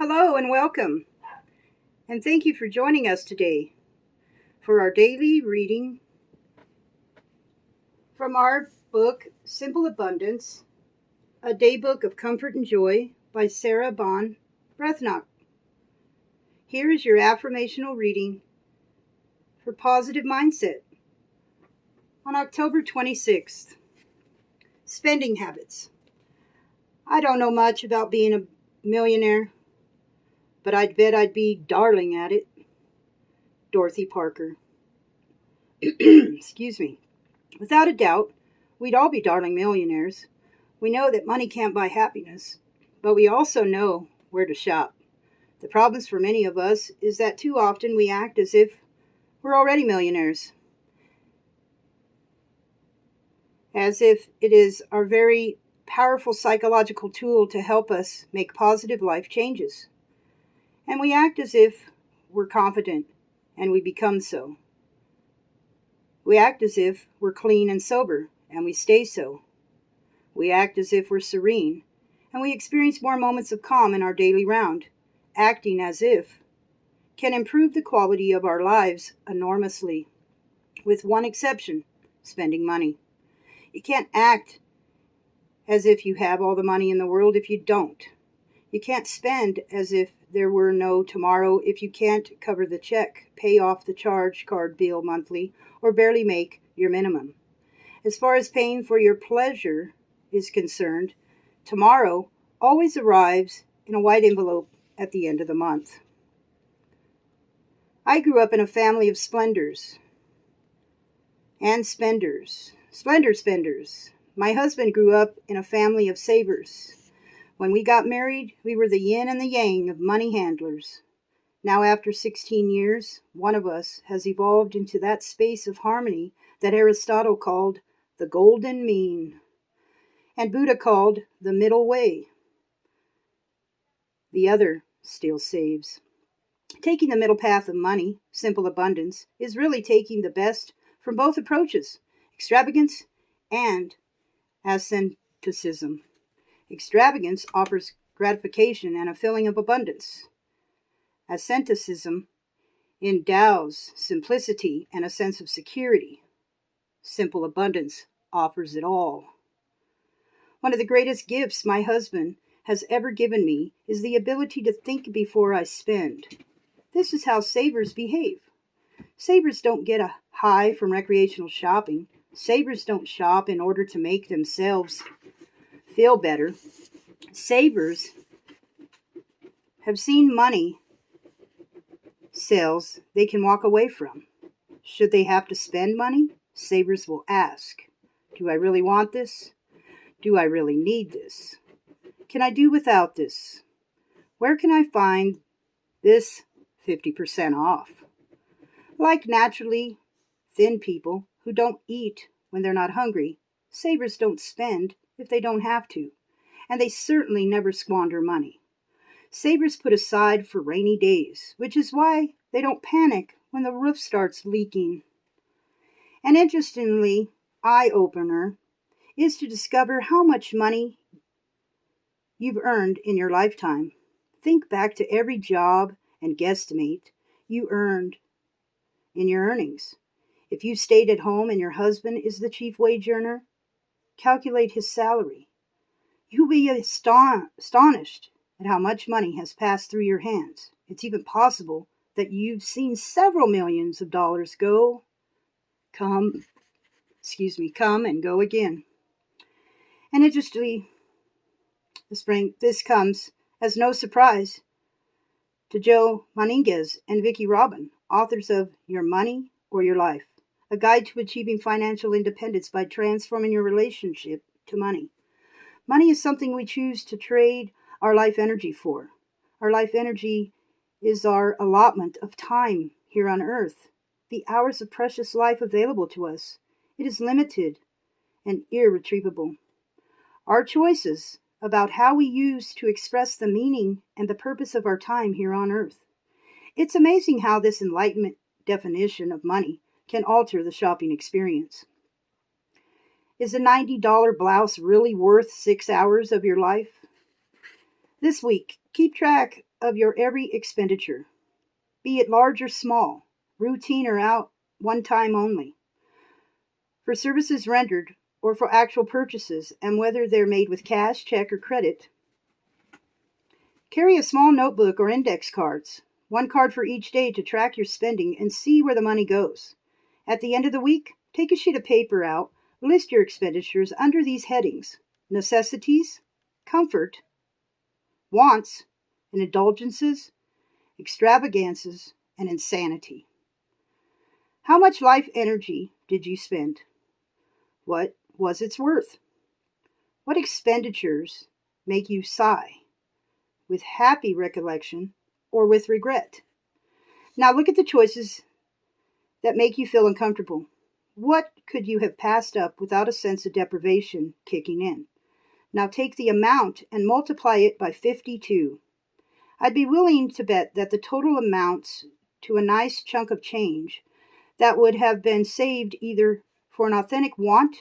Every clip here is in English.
Hello and welcome, and thank you for joining us today for our daily reading from our book, Simple Abundance, a Daybook of Comfort and Joy by Sarah Bon Brethnock. Here is your affirmational reading for positive mindset on October 26th. Spending habits. I don't know much about being a millionaire, but I'd bet I'd be darling at it. Dorothy Parker. Excuse me. Without a doubt, we'd all be darling millionaires. We know that money can't buy happiness, but we also know where to shop. The problems for many of us is that too often we act as if we're already millionaires, as if it is our very powerful psychological tool to help us make positive life changes. And we act as if we're confident, and we become so. We act as if we're clean and sober, and we stay so. We act as if we're serene, and we experience more moments of calm in our daily round. Acting as if can improve the quality of our lives enormously, with one exception: spending money. You can't act as if you have all the money in the world if you don't. You can't spend as if there were no tomorrow if you can't cover the check, pay off the charge card bill monthly, or barely make your minimum. As far as paying for your pleasure is concerned, tomorrow always arrives in a white envelope at the end of the month. I grew up in a family of splendors and spenders. Splendor spenders. My husband grew up in a family of savers. When we got married, we were the yin and the yang of money handlers. Now, after 16 years, one of us has evolved into that space of harmony that Aristotle called the golden mean, and Buddha called the middle way. The other still saves. Taking the middle path of money, simple abundance, is really taking the best from both approaches, extravagance and asceticism. Extravagance offers gratification and a feeling of abundance. Asceticism endows simplicity and a sense of security. Simple abundance offers it all. One of the greatest gifts my husband has ever given me is the ability to think before I spend. This is how savers behave. Savers don't get a high from recreational shopping. Savers don't shop in order to make themselves feel better. Savers have seen money sales they can walk away from. Should they have to spend money, savers will ask, do I really want this? Do I really need this? Can I do without this? Where can I find this 50% off? Like naturally thin people who don't eat when they're not hungry, savers don't spend if they don't have to, and they certainly never squander money. Savers put aside for rainy days, which is why they don't panic when the roof starts leaking. An interestingly eye-opener is to discover how much money you've earned in your lifetime. Think back to every job and guesstimate you earned in your earnings. If you stayed at home and your husband is the chief wage earner, calculate his salary. You'll be astonished at how much money has passed through your hands. It's even possible that you've seen several millions of dollars come and go again. And interestingly, this comes as no surprise to Joe Maninguez and Vicki Robin, authors of Your Money or Your Life, a guide to achieving financial independence by transforming your relationship to money. Money is something we choose to trade our life energy for. Our life energy is our allotment of time here on earth, the hours of precious life available to us. It is limited and irretrievable. Our choices about how we use to express the meaning and the purpose of our time here on earth. It's amazing how this enlightenment definition of money can alter the shopping experience. Is a $90 blouse really worth 6 hours of your life? This week, keep track of your every expenditure, be it large or small, routine or out one time only, for services rendered or for actual purchases, and whether they're made with cash, check, or credit. Carry a small notebook or index cards, one card for each day to track your spending and see where the money goes. At the end of the week, take a sheet of paper out, list your expenditures under these headings: necessities, comfort, wants, and indulgences, extravagances, and insanity. How much life energy did you spend? What was its worth? What expenditures make you sigh, with happy recollection or with regret? Now look at the choices that make you feel uncomfortable. What could you have passed up without a sense of deprivation kicking in? Now take the amount and multiply it by 52. I'd be willing to bet that the total amounts to a nice chunk of change that would have been saved either for an authentic want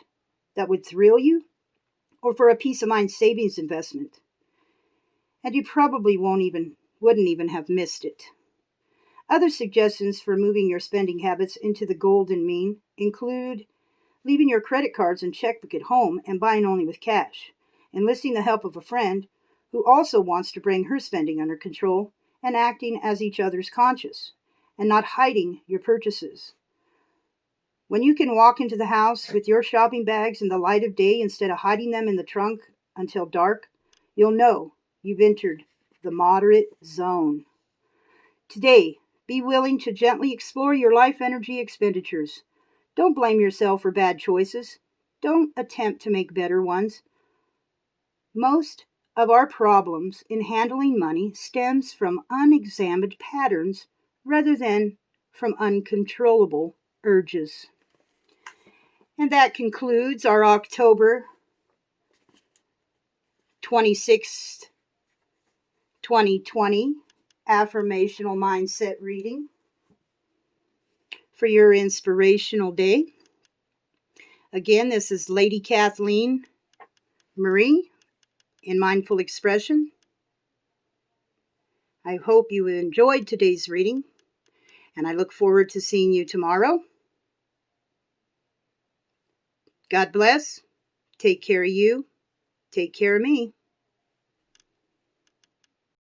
that would thrill you or for a peace of mind savings investment. And you probably wouldn't even have missed it. Other suggestions for moving your spending habits into the golden mean include leaving your credit cards and checkbook at home and buying only with cash, enlisting the help of a friend who also wants to bring her spending under control, and acting as each other's conscious, and not hiding your purchases. When you can walk into the house with your shopping bags in the light of day instead of hiding them in the trunk until dark, you'll know you've entered the moderate zone. Today, be willing to gently explore your life energy expenditures. Don't blame yourself for bad choices. Don't attempt to make better ones. Most of our problems in handling money stems from unexamined patterns rather than from uncontrollable urges. And that concludes our October 26th, 2020 Affirmational Mindset reading for your inspirational day. Again, this is Lady Kathleen Marie in Mindful Expression. I hope you enjoyed today's reading, and I look forward to seeing you tomorrow. God bless. Take care of you. Take care of me.